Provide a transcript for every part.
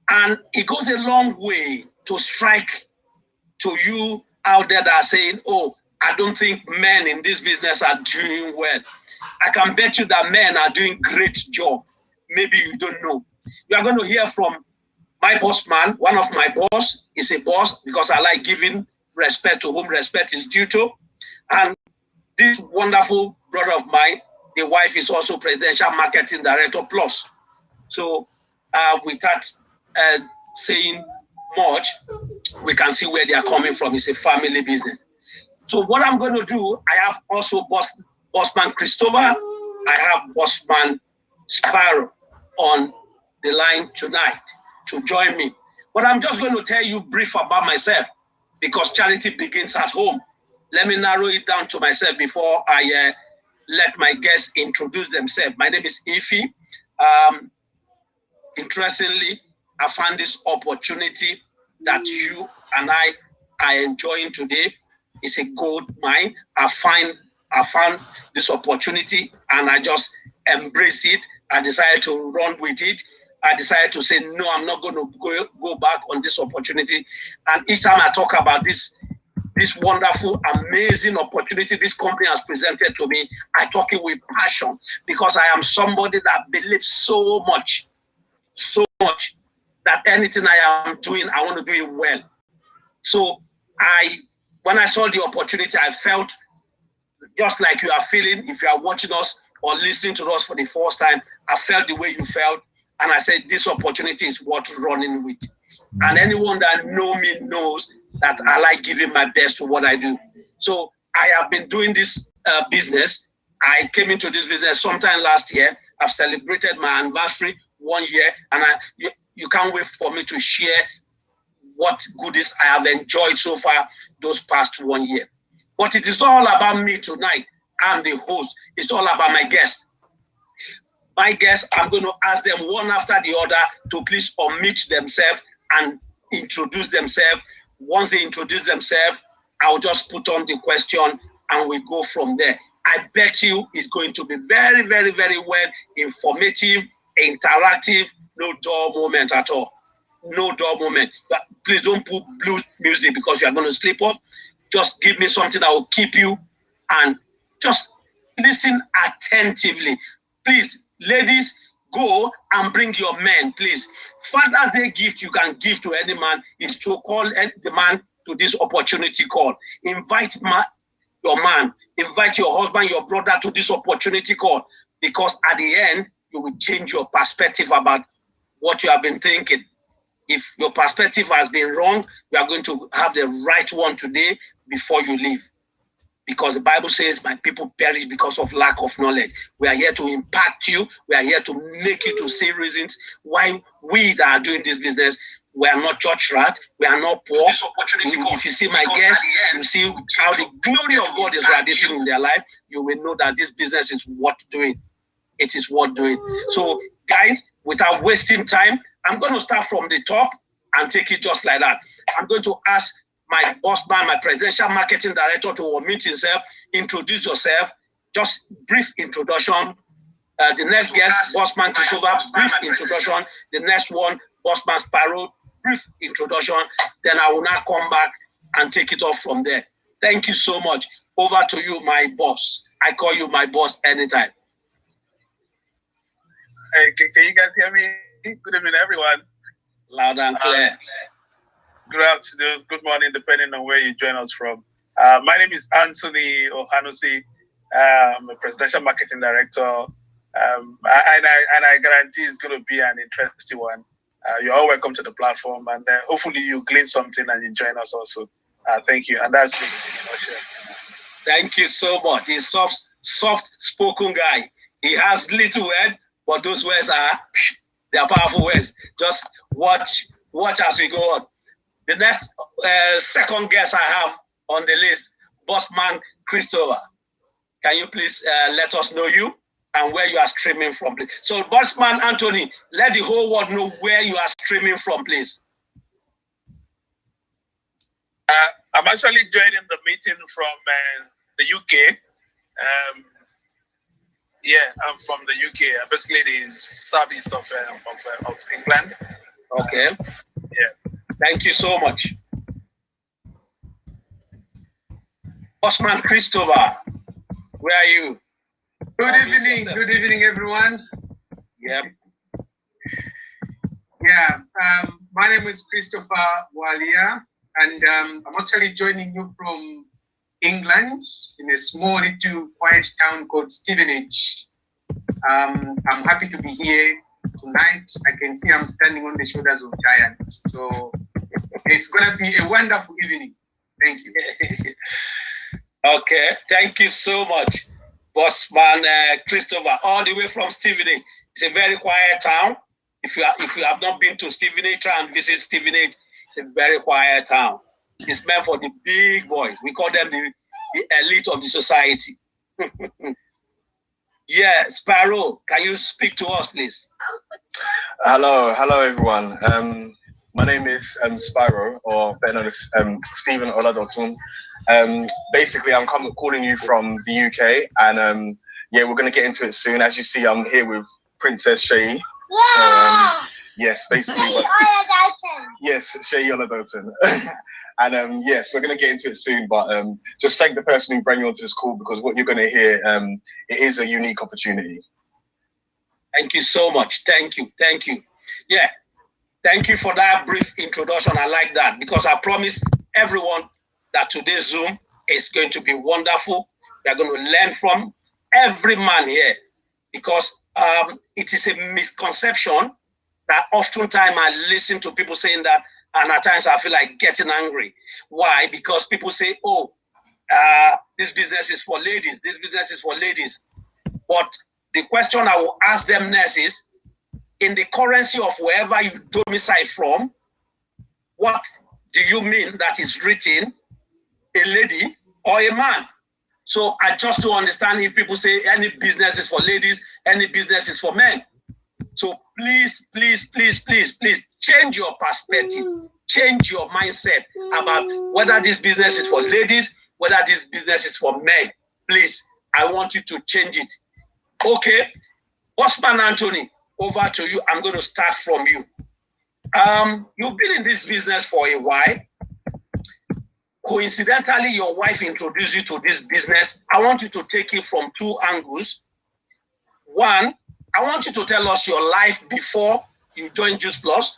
And it goes a long way to strike to you out there that are saying, oh, I don't think men in this business are doing well. I can bet you that men are doing great job. Maybe you don't know. You are going to hear from my boss man. One of my boss is a boss because I like giving respect to whom respect is due to. And this wonderful brother of mine, the wife is also Presidential Marketing Director Plus. So without saying much, we can see where they are coming from. It's a family business. So what I'm going to do, I have also Bossman Christopher, I have Bossman Sparrow on the line tonight to join me. But I'm just going to tell you brief about myself because charity begins at home. Let me narrow it down to myself before I let my guests introduce themselves. My name is Ify. Interestingly, I found this opportunity that you and I are enjoying today. It's a gold mine. I found this opportunity and I just embrace it. I decided to run with it. I decided to say, no, I'm not going to go back on this opportunity. And each time I talk about this wonderful, amazing opportunity this company has presented to me, I talk it with passion because I am somebody that believes so much that anything I am doing, I want to do it well. So when I saw the opportunity, I felt just like you are feeling if you are watching us or listening to us for the first time. I felt the way you felt, and I said this opportunity is worth running with. And anyone that knows me knows that I like giving my best to what I do. So I have been doing this business. I came into this business sometime last year. I've celebrated my anniversary 1 year, and you can't wait for me to share what goodies I have enjoyed so far those past 1 year. But it is not all about me tonight. I'm the host. It's all about my guests. My guests, I'm going to ask them one after the other to please unmute themselves and introduce themselves. Once they introduce themselves, I'll just put on the question and we go from there. I bet you it's going to be very, very, very well informative, interactive, no dull moment at all. No dull moment. But please don't put blues music because you are going to sleep off. Just give me something that will keep you and just listen attentively. Please, ladies, go and bring your men, please. Father's Day gift you can give to any man is to call the man to this opportunity call. Invite your man, invite your husband, your brother to this opportunity call because at the end, you will change your perspective about what you have been thinking. If your perspective has been wrong, you are going to have the right one today before you leave. Because the Bible says, my people perish because of lack of knowledge. We are here to impact you. We are here to make you to see reasons why we that are doing this business, we are not church rat, we are not poor. If you see my guests, you see how the glory of God is radiating in their life, you will know that this business is worth doing. It is worth doing. So, guys, without wasting time, I'm going to start from the top and take it just like that. I'm going to ask my boss man, my Presidential Marketing Director to unmute himself, introduce yourself, just brief introduction. The next guest, Bossman Christopher, brief introduction. The next one, Bossman Sparrow, brief introduction. Then I will now come back and take it off from there. Thank you so much. Over to you, my boss. I call you my boss anytime. Hey, can you guys hear me? Good evening, everyone. Loud and clear. Good afternoon, good morning, depending on where you join us from. My name is Anthony Ohanusi. I'm a Presidential Marketing Director. And I guarantee it's going to be an interesting one. You're all welcome to the platform, and hopefully you glean something and you join us also. Thank you. And that's me. Thank you so much. He's soft-spoken guy. He has little words, but those words they are powerful words. Just watch as we go on. The next second guest I have on the list, Bossman Christopher. Can you please let us know you and where you are streaming from, please? So, Bossman Anthony, let the whole world know where you are streaming from, please. I'm actually joining the meeting from the UK. Yeah, I'm from the UK, basically the southeast of England. Okay. Yeah. Thank you so much. Osman Christopher, where are you? Good evening. Good evening, everyone. Yep. Yeah. My name is Christopher Walia, and I'm actually joining you from England in a small little quiet town called Stevenage. I'm happy to be here tonight. I can see I'm standing on the shoulders of giants. So it's going to be a wonderful evening. Thank you. Okay. Thank you so much, Bossman Christopher, all the way from Stevenage. It's a very quiet town. If you have not been to Stevenage, try and visit Stevenage. It's a very quiet town. It's meant for the big boys. We call them the elite of the society. Yeah, Sparrow, can you speak to us, please? Hello everyone. My name is Spyro, or better known as Stephen Oladotun. Basically, I'm calling you from the UK, and yeah, we're going to get into it soon. As you see, I'm here with Princess Shay. Yeah. So, yes, basically. Yes, Shay Oladotun. And yes, we're going to get into it soon, but just thank the person who brought you onto this call, because what you're going to hear, it is a unique opportunity. Thank you so much. Thank you. Thank you. Yeah. Thank you for that brief introduction. I like that, because I promised everyone that today's Zoom is going to be wonderful. They're going to learn from every man here, because it is a misconception that oftentimes I listen to people saying that, and at times I feel like getting angry. Why? Because people say, oh, this business is for ladies. This business is for ladies. But the question I will ask them next is, in the currency of wherever you domicile from, what do you mean that is written, a lady or a man? So I just don't understand if people say any business is for ladies, any business is for men. So please, please, please, please, please change your perspective, change your mindset about whether this business is for ladies, whether this business is for men. Please, I want you to change it. Okay, Osman Anthony, over to you. I'm going to start from you. You've been in this business for a while. Coincidentally, your wife introduced you to this business. I want you to take it from two angles. One, I want you to tell us your life before you joined Juice Plus,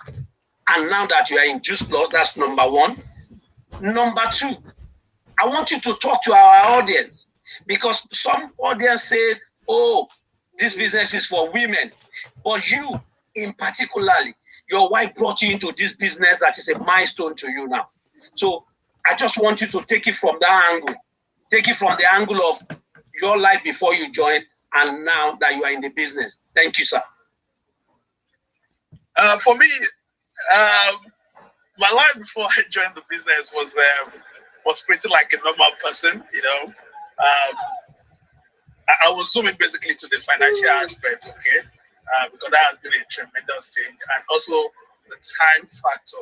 and now that you are in Juice Plus. That's number one. Number two, I want you to talk to our audience, because some audience says, oh, this business is for women. But you, in particularly, your wife brought you into this business that is a milestone to you now. So I just want you to take it from that angle. Take it from the angle of your life before you joined and now that you are in the business. Thank you, sir. For me, my life before I joined the business was pretty like a normal person, you know. I was zooming basically to the financial aspect, okay, because that has been a tremendous change, and also the time factor,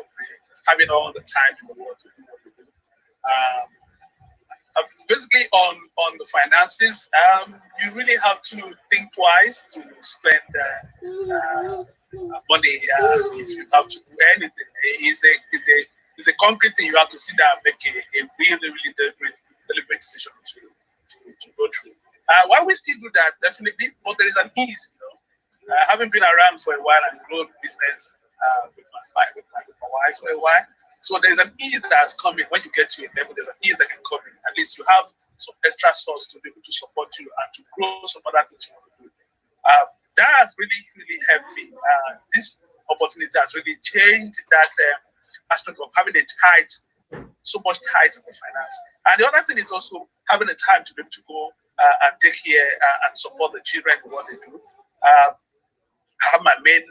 having all the time in the world to do what you do. Basically, on the finances, you really have to think twice to spend money if you have to do anything. It's a concrete thing. You have to sit down and make a really deliberate decision to go through. Why we still do that, definitely, but there is an ease, you know. Having been around for a while and grown business with my wife for a while, so there's an ease that has come in. When you get to a level, there's an ease that can come in. At least you have some extra source to be able to support you and to grow some other things you want to do. That has really helped me. This opportunity has really changed that aspect of having so much tight in the finance. And the other thing is also having the time to be able to go and take care and support the children in what they do. I have my main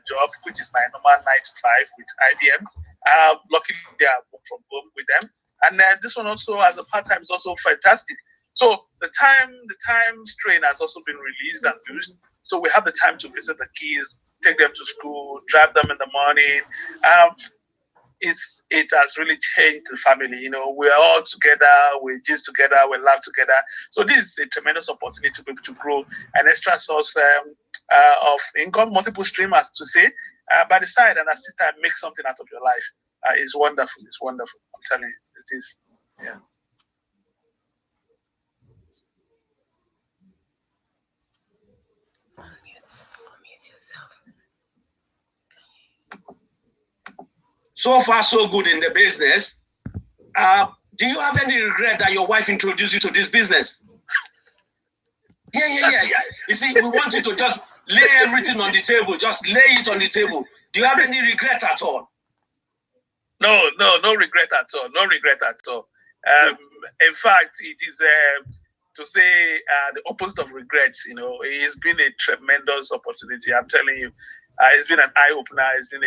job, which is my normal 9 to 5 with IBM. Luckily, they are work from home with them. And this one also, as a part-time, is also fantastic. So the time strain has also been released and used. So we have the time to visit the kids, take them to school, drive them in the morning. it has really changed the family. You know, we're all together, we gist together, we laugh together. So this is a tremendous opportunity to be able to grow an extra source of income, multiple stream, as to say, by the side, and at the same time make something out of your life. It's wonderful. It's wonderful. I'm telling you, it is. Yeah. So far, so good in the business. Do you have any regret that your wife introduced you to this business? Yeah. You see, we want you to just lay everything on the table. Just lay it on the table. Do you have any regret at all? No regret at all. No regret at all. In fact, it is to say the opposite of regrets. You know, it's been a tremendous opportunity. I'm telling you, it's been an eye opener. It's been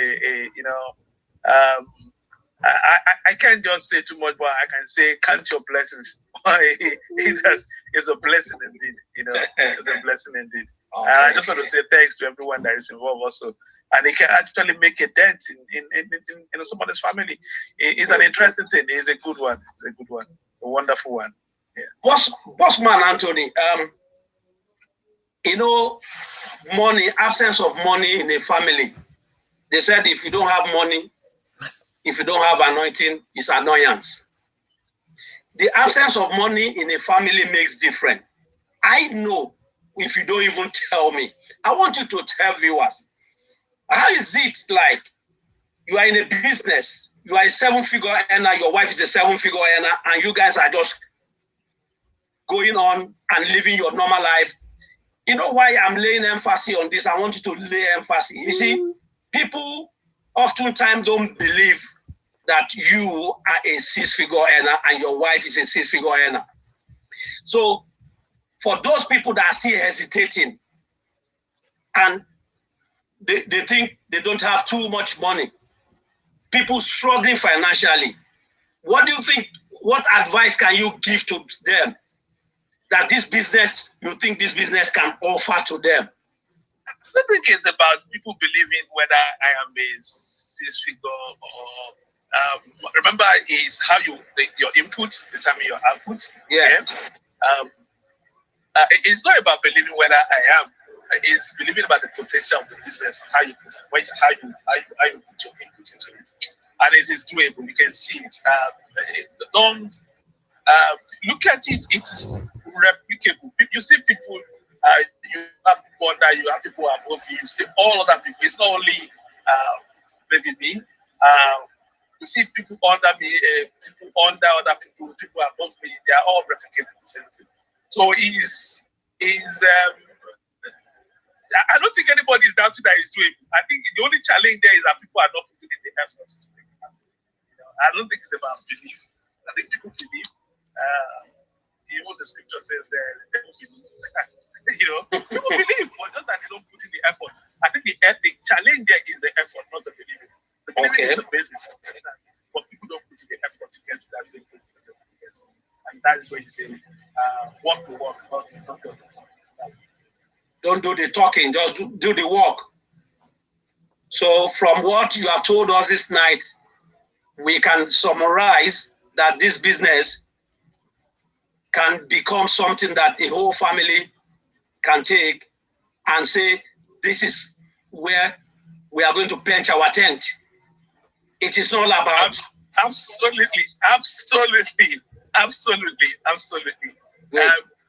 I can't just say too much, but I can say count your blessings. It's a blessing indeed. You know, it's a blessing indeed. Okay. And I just want to say thanks to everyone that is involved also. And it can actually make a dent in somebody's family. It's an interesting thing. It's a good one. It's a good one. A wonderful one. Yeah. Bossman Anthony, you know, money, absence of money in a family. They said if you don't have money, if you don't have anointing, it's annoyance. The absence of money in a family makes difference. I know if you don't even tell me. I want you to tell viewers, how is it like you are in a business, you are a 7-figure earner, your wife is a 7-figure earner, and you guys are just going on and living your normal life? You know why I'm laying emphasis on this? I want you to lay emphasis. You see, people oftentimes don't believe that you are a 6-figure earner and your wife is a 6-figure earner. So for those people that are still hesitating and they think they don't have too much money, people struggling financially, what do you think, what advice can you give to them that this business, you think this business can offer to them? I think it's about people believing whether I am a 6-figure or remember is how your input determine your output. Yeah. It's not about believing whether I am. It's believing about the potential of the business, how you put your input into it, and it is doable. You can see it. Don't look at it. It is replicable. You see people. You have people under you. Have people above you. You see all other people. It's not only maybe me. You see people under me, people under other people, people above me. They are all replicating the same thing. So I don't think anybody is doubting that it's doing. I think the only challenge there is that people are not putting in the effort to make it happen. I don't think it's about belief. I think people believe. Even the scripture says that they don't believe. People believe, but just that they don't put in the effort. I think the challenge there is the effort, not the believing. The believing is the basis for understand, but people don't put in the effort to get to that same place. And that is where you say, walk the walk, not the talk. Don't do the talking, just do the work. So from what you have told us this night, we can summarize that this business can become something that the whole family can take and say, this is where we are going to pitch our tent. It is not about... Absolutely.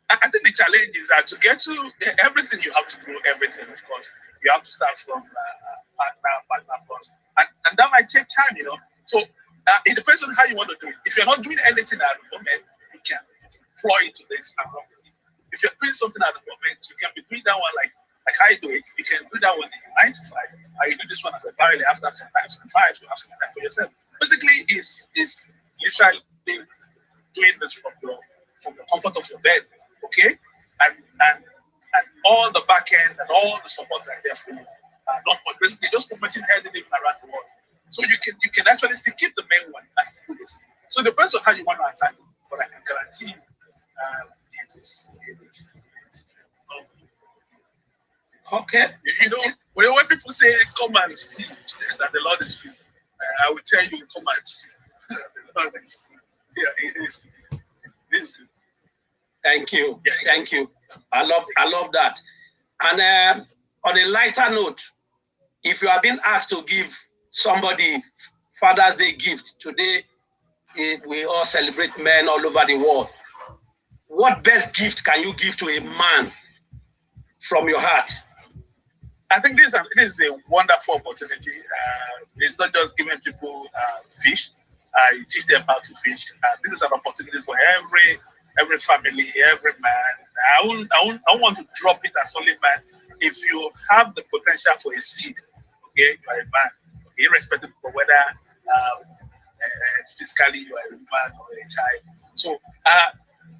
I think the challenge is that to get to everything, you have to grow everything, of course. You have to start from partner plus. And that might take time, So it depends on how you want to do it. If you're not doing anything at the moment, you can employ into this and run with it. If you're doing something at the moment, you can be doing that one like I do it. You can do that one 9 to 5. And you do this one as a parallel after some time. Sometimes you have some time for yourself. Basically, it's literally doing this from the comfort of your bed. Okay, and all the back end and all the support are there for you. Not much, basically just promoting healthy living around the world. So you can actually still keep the main one and still do this. So it depends on how you want to attack it, but I can guarantee you, it is. Okay. When people say come and see that the Lord is good, I will tell you, come at yeah, it is good. Thank you. Yeah. Thank you. I love that. And on a lighter note, if you have been asked to give somebody Father's Day gift today, we all celebrate men all over the world. What best gift can you give to a man from your heart? I think this is a wonderful opportunity. It's not just giving people fish. You teach them how to fish. This is an opportunity for every family, every man. I don't want to drop it as only man. If you have the potential for a seed, okay, you are a man, okay, irrespective of whether physically you are a man or a child. So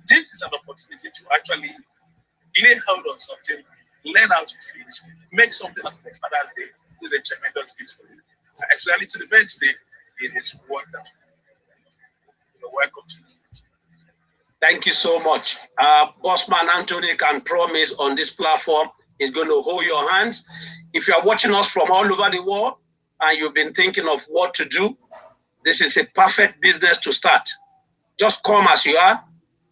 this is an opportunity to actually lay hold on something, learn how to fish, make something out of the Father's Day. This is a tremendous gift for you. Especially to the men today, it is wonderful. You're welcome to it. Thank you so much. Bossman Anthony can promise on this platform is going to hold your hands. If you are watching us from all over the world and you've been thinking of what to do, this is a perfect business to start. Just come as you are,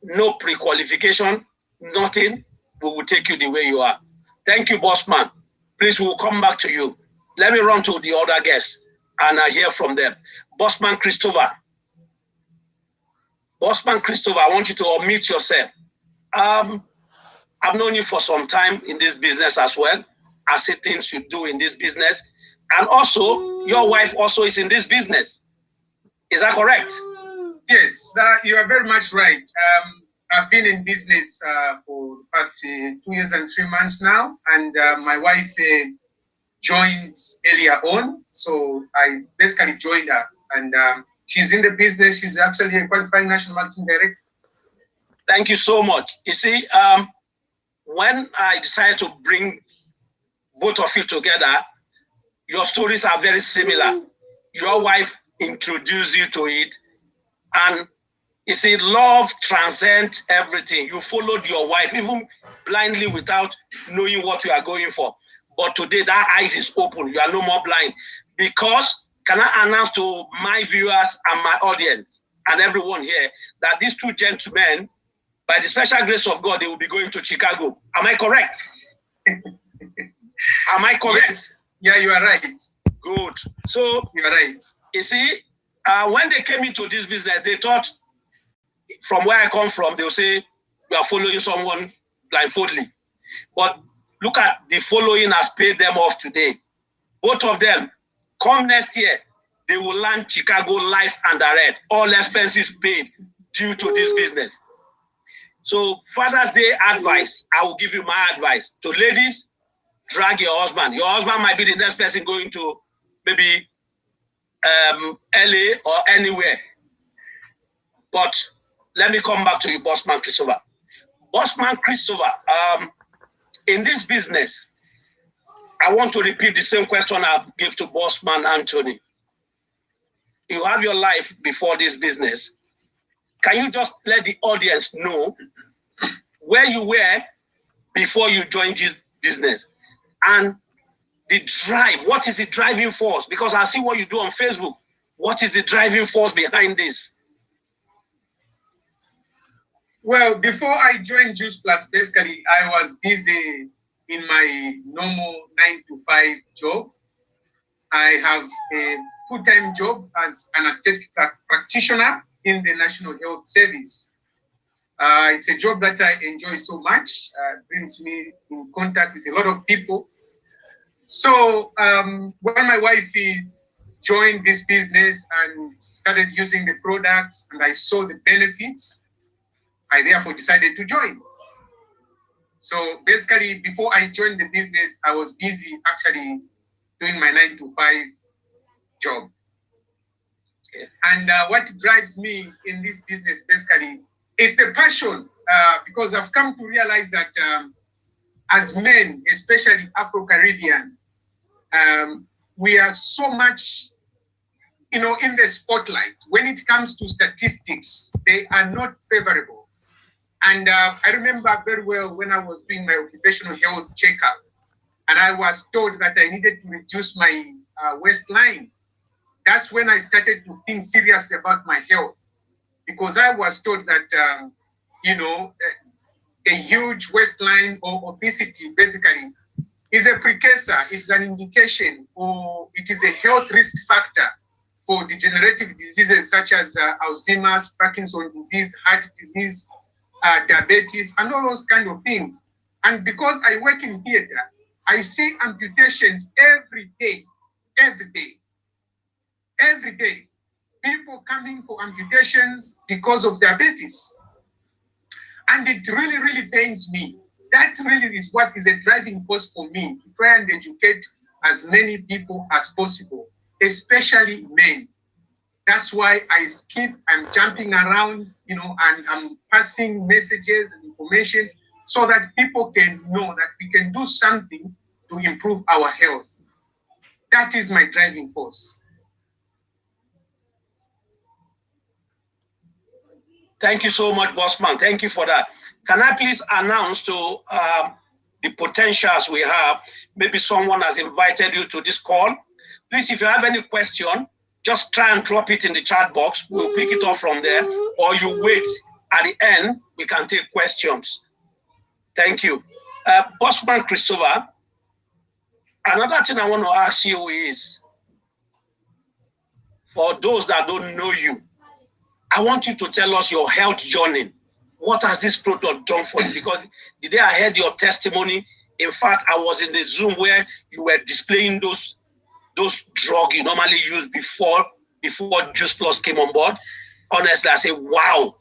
no pre-qualification, nothing. We will take you the way you are. Thank you, Bossman. Please, we will come back to you. Let me run to the other guests and I hear from them. Bossman Christopher. Bossman Christopher, I want you to unmute yourself. I've known you for some time in this business as well. I see things you do in this business. And also, your wife also is in this business. Is that correct? Yes, you are very much right. I've been in business for the past 2 years and 3 months now. And my wife joined earlier on. So I basically joined her. And she's in the business. She's actually a qualified national marketing director. Thank you so much. You see, when I decided to bring both of you together, your stories are very similar. Your wife introduced you to it. And you see, love transcends everything. You followed your wife, even blindly without knowing what you are going for. But today, that eyes is open. You are no more blind. Because, can I announce to my viewers and my audience and everyone here that these two gentlemen, by the special grace of God, they will be going to Chicago. Am I correct? Am I correct? Yes. Yeah, you are right. Good. So, you are right. You see, when they came into this business, they thought, from where I come from, they'll say, you are following someone blindfoldly. But look at the following has paid them off today. Both of them, come next year, they will land Chicago live and direct. All expenses paid due to this business. So Father's Day advice, I will give you my advice. To ladies, drag your husband. Your husband might be the next person going to maybe LA or anywhere. But let me come back to you, Bossman Christopher. Bossman Christopher, in this business, I want to repeat the same question I gave to Bossman Anthony. You have your life before this business. Can you just let the audience know where you were before you joined this business? And the drive, what is the driving force? Because I see what you do on Facebook. What is the driving force behind this? Well, before I joined Juice Plus, basically, I was busy in my normal 9-to-5 job. I have a full-time job as an aesthetic practitioner in the National Health Service. It's a job that I enjoy so much. It brings me in contact with a lot of people. So when my wife joined this business and started using the products and I saw the benefits, I therefore decided to join. So basically, before I joined the business, I was busy actually doing my 9-to-5 job. And what drives me in this business basically is the passion, because I've come to realize that as men, especially Afro-Caribbean, we are so much, in the spotlight. When it comes to statistics, they are not favorable. And I remember very well when I was doing my occupational health checkup, and I was told that I needed to reduce my waistline. that's when I started to think seriously about my health, because I was told that, you know, a huge waistline or obesity basically is a precursor, it's an indication, or it is a health risk factor for degenerative diseases such as Alzheimer's, Parkinson's disease, heart disease, diabetes, and all those kind of things. And because I work in theater, I see amputations every day, every day, every day. People coming for amputations because of diabetes. And it really, really pains me. That really is what is a driving force for me to try and educate as many people as possible, especially men. That's why I skip, I'm jumping around, you know, and I'm passing messages and information so that people can know that we can do something to improve our health. That is my driving force. Thank you so much, Bossman. Thank you for that. Can I please announce to the potentials we have? Maybe someone has invited you to this call. Please, if you have any question, just try and drop it in the chat box. We'll pick it up from there. Or you wait at the end, we can take questions. Thank you. Bossman Christopher, another thing I want to ask you is, for those that don't know you, I want you to tell us your health journey. What has this product done for you? Because the day I heard your testimony, in fact, I was in the Zoom where you were displaying those drugs you normally use before Juice Plus came on board. Honestly, I say, wow,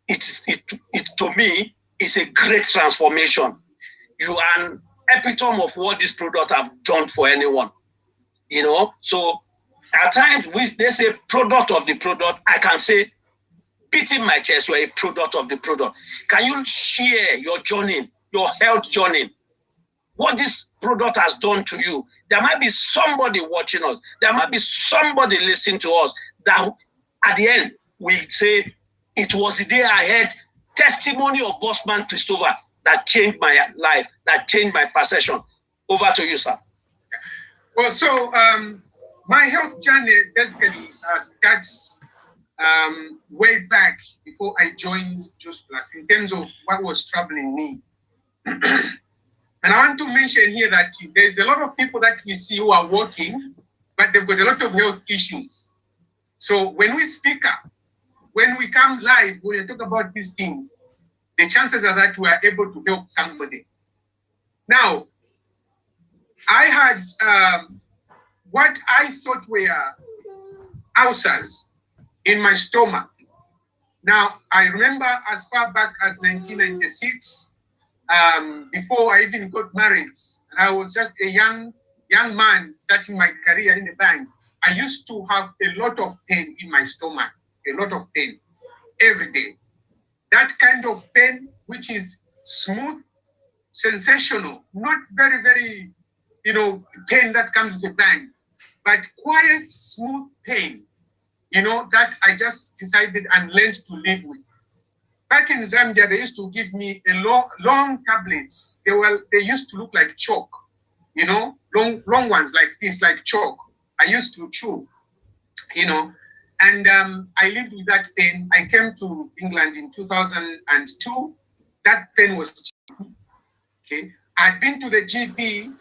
it to me, it's a great transformation. You are an epitome of what this product have done for anyone. You know, so at times they say product of the product, I can say, beating my chest, you're a product of the product. Can you share your journey, your health journey? What this product has done to you? There might be somebody watching us. There might be somebody listening to us that at the end, we say, it was the day I heard testimony of Bossman Christopher that changed my life, that changed my perception. Over to you, sir. Well, so my health journey basically starts way back before I joined Juice Plus in terms of what was troubling me. And I want to mention here that there's a lot of people that we see who are working, but they've got a lot of health issues. So when we speak up, when we come live, when we talk about these things, the chances are that we are able to help somebody. Now, I had what I thought were ulcers in my stomach. Now, I remember as far back as 1996, before I even got married, and I was just a young man starting my career in the bank, I used to have a lot of pain in my stomach, a lot of pain every day. That kind of pain, which is smooth, sensational, not very, very, you know, pain that comes with the bang, but quiet, smooth pain, you know, that I just decided and learned to live with. Back in Zambia, they used to give me a long tablets. They used to look like chalk, you know, long ones like this, like chalk. I used to chew, you know, and I lived with that pain. I came to England in 2002. That pain was cheap. Okay. I'd been to the GP,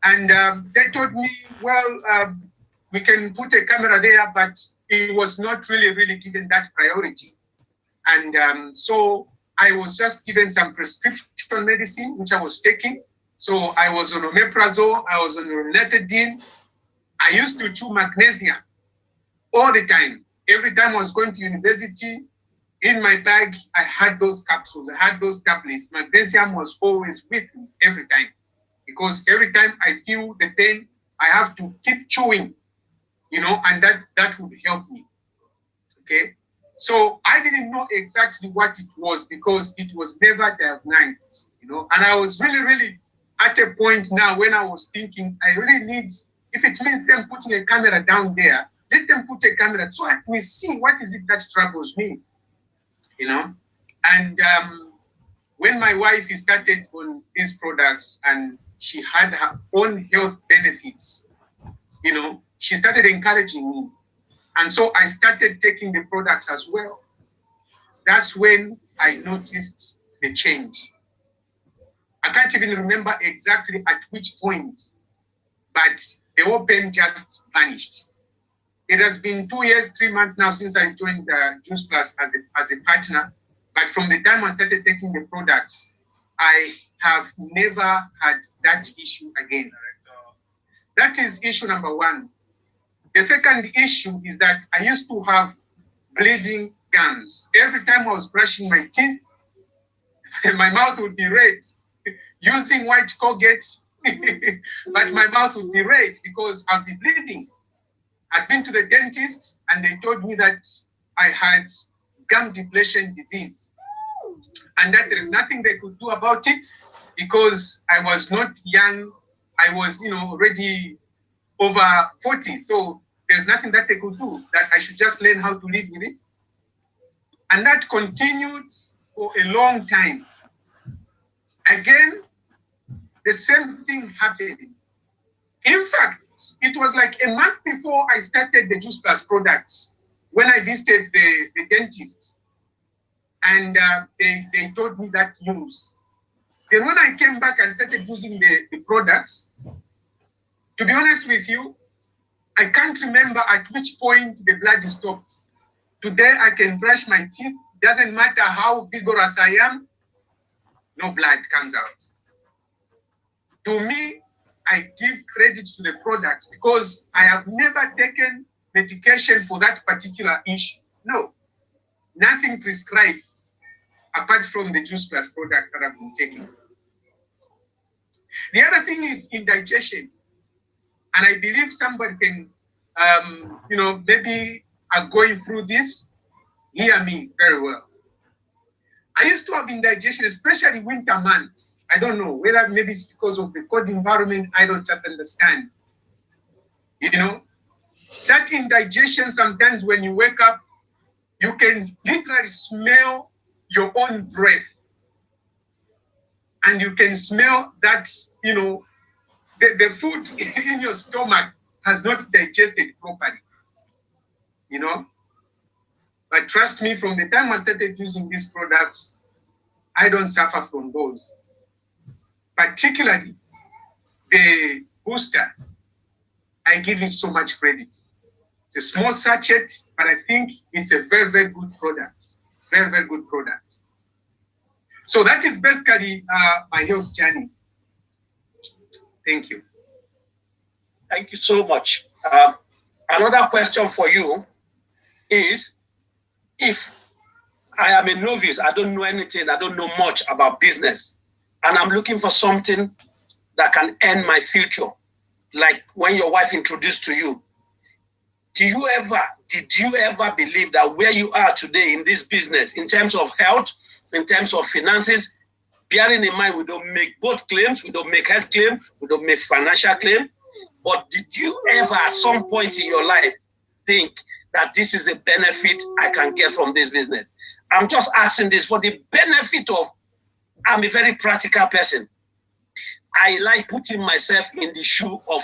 and they told me, well, we can put a camera there, but it was not really given that priority. And so I was just given some prescription medicine, which I was taking. So I was on omeprazole, I was on ranitidine. I used to chew magnesium all the time. Every time I was going to university, in my bag, I had those capsules, I had those tablets. Magnesium was always with me every time. Because every time I feel the pain, I have to keep chewing, you know, and that would help me. Okay. So I didn't know exactly what it was because it was never diagnosed, you know. And I was really at a point now when I was thinking, I really need, if it means them putting a camera down there, let them put a camera so that we see what is it that troubles me, you know. And when my wife started on these products and she had her own health benefits, you know, she started encouraging me. And so I started taking the products as well. That's when I noticed the change. I can't even remember exactly at which point, but the whole pain just vanished. It has been 2 years, 3 months now since I joined Juice Plus as a partner. But from the time I started taking the products, I have never had that issue again. That is issue number one. The second issue is that I used to have bleeding gums. Every time I was brushing my teeth, my mouth would be red. Using white Colgate, but my mouth would be red because I'd be bleeding. I'd been to the dentist and they told me that I had gum depletion disease and that there is nothing they could do about it because I was not young. I was, already over 40. So there's nothing that they could do, that I should just learn how to live with it. And that continued for a long time. Again, the same thing happened. In fact, it was like a month before I started the Juice Plus products when I visited the dentist and they told me that news. Then when I came back, I started using the products. To be honest with you, I can't remember at which point the blood stopped. Today, I can brush my teeth. Doesn't matter how vigorous I am, no blood comes out. To me, I give credit to the products because I have never taken medication for that particular issue. No, nothing prescribed apart from the Juice Plus product that I've been taking. The other thing is indigestion. And I believe somebody can, maybe are going through this, hear me very well. I used to have indigestion, especially winter months. I don't know whether maybe it's because of the cold environment. I don't just understand. That indigestion, sometimes when you wake up, you can literally smell your own breath. And you can smell that, the food in your stomach has not digested properly. But trust me, from the time I started using these products, I don't suffer from those. Particularly the booster, I give it so much credit. It's a small sachet, but I think it's a very, very good product. Very, very good product. So that is basically my health journey. Thank you. Thank you so much. Another question for you is, if I am a novice, I don't know anything, I don't know much about business, and I'm looking for something that can end my future, like when your wife introduced to you, did you ever believe that where you are today in this business, in terms of health, in terms of finances, bearing in mind we don't make both claims, we don't make health claim, we don't make financial claim, but did you ever at some point in your life think that this is the benefit I can get from this business? I'm just asking this for the benefit of, I'm a very practical person. I like putting myself in the shoe of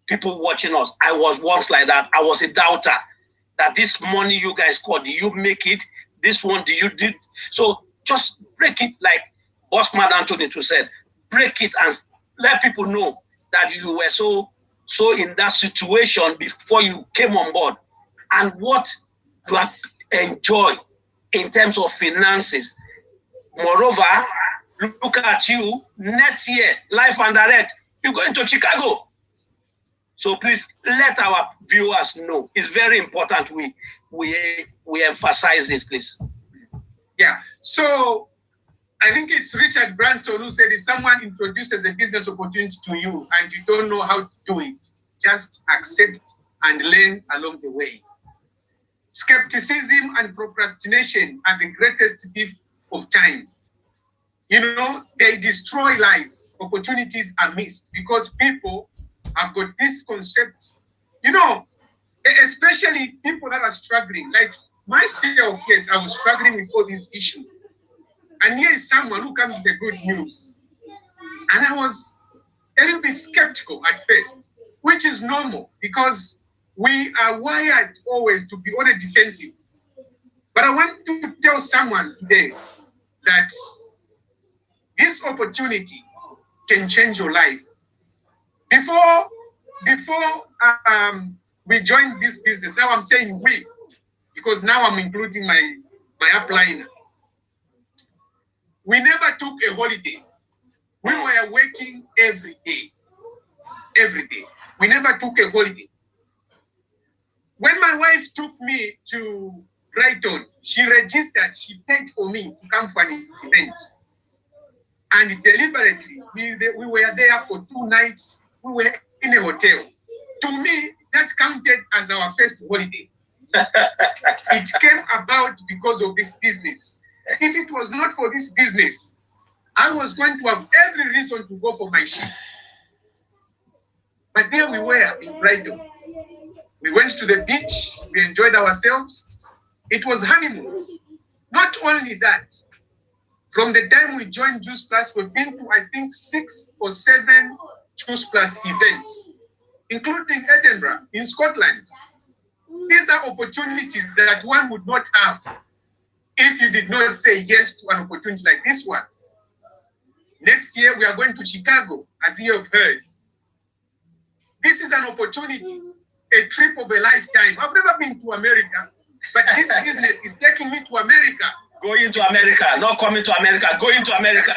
people watching us. I was once like that. I was a doubter that this money you guys got, do you make it? This one, do you do? So just break it, like Bossman Anthony too said, break it and let people know that you were so in that situation before you came on board, and what you have enjoyed in terms of finances. Moreover, look at you next year, live and direct. You're going to Chicago. So please let our viewers know. It's very important we emphasize this, please. Yeah. So I think it's Richard Branson who said, if someone introduces a business opportunity to you and you don't know how to do it, just accept and learn along the way. Skepticism and procrastination are the greatest thief of time. They destroy lives. Opportunities are missed because people have got this concept, especially people that are struggling. Like myself, yes, I was struggling with all these issues. And here is someone who comes with the good news. And I was a little bit skeptical at first. which is normal because we are wired always to be on a defensive. But I want to tell someone today that this opportunity can change your life. Before we joined this business, now I'm saying we, because now I'm including my upliner. We never took a holiday. We were working every day. Every day. We never took a holiday. When my wife took me to Brighton, she registered, she paid for me to come for an event. And deliberately, we were there for 2 nights. We were in a hotel. To me, that counted as our first holiday. It came about because of this business. If it was not for this business, I was going to have every reason to go for my shift. But there we were in Brighton. We went to the beach. We enjoyed ourselves. It was honeymoon. Not only that, from the time we joined Juice Plus, we've been to, I think, 6 or 7 Juice Plus events, including Edinburgh in Scotland. These are opportunities that one would not have if you did not say yes to an opportunity like this one. Next year, we are going to Chicago, as you have heard. This is an opportunity, a trip of a lifetime. I've never been to America, but this business is taking me to America. Going to America, not coming to America, going to America.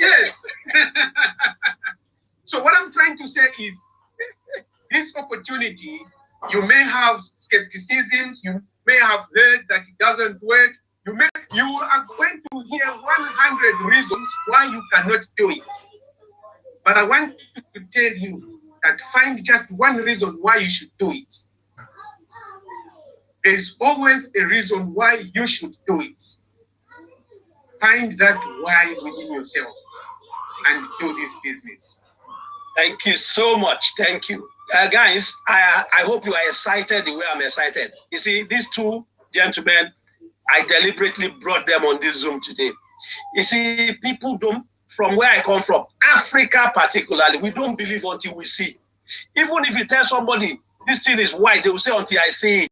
Yes. So what I'm trying to say is, this opportunity, you may have skepticisms, you may have heard that it doesn't work, you are going to hear 100 reasons why you cannot do it. But I want to tell you that find just one reason why you should do it. There is always a reason why you should do it. Find that why within yourself and do this business. Thank you so much. Thank you. Guys, I hope you are excited the way I'm excited. You see, these 2 gentlemen, I deliberately brought them on this Zoom today. You see, people don't, from where I come from, Africa particularly, we don't believe until we see. Even if you tell somebody this thing is white, they will say until I see it.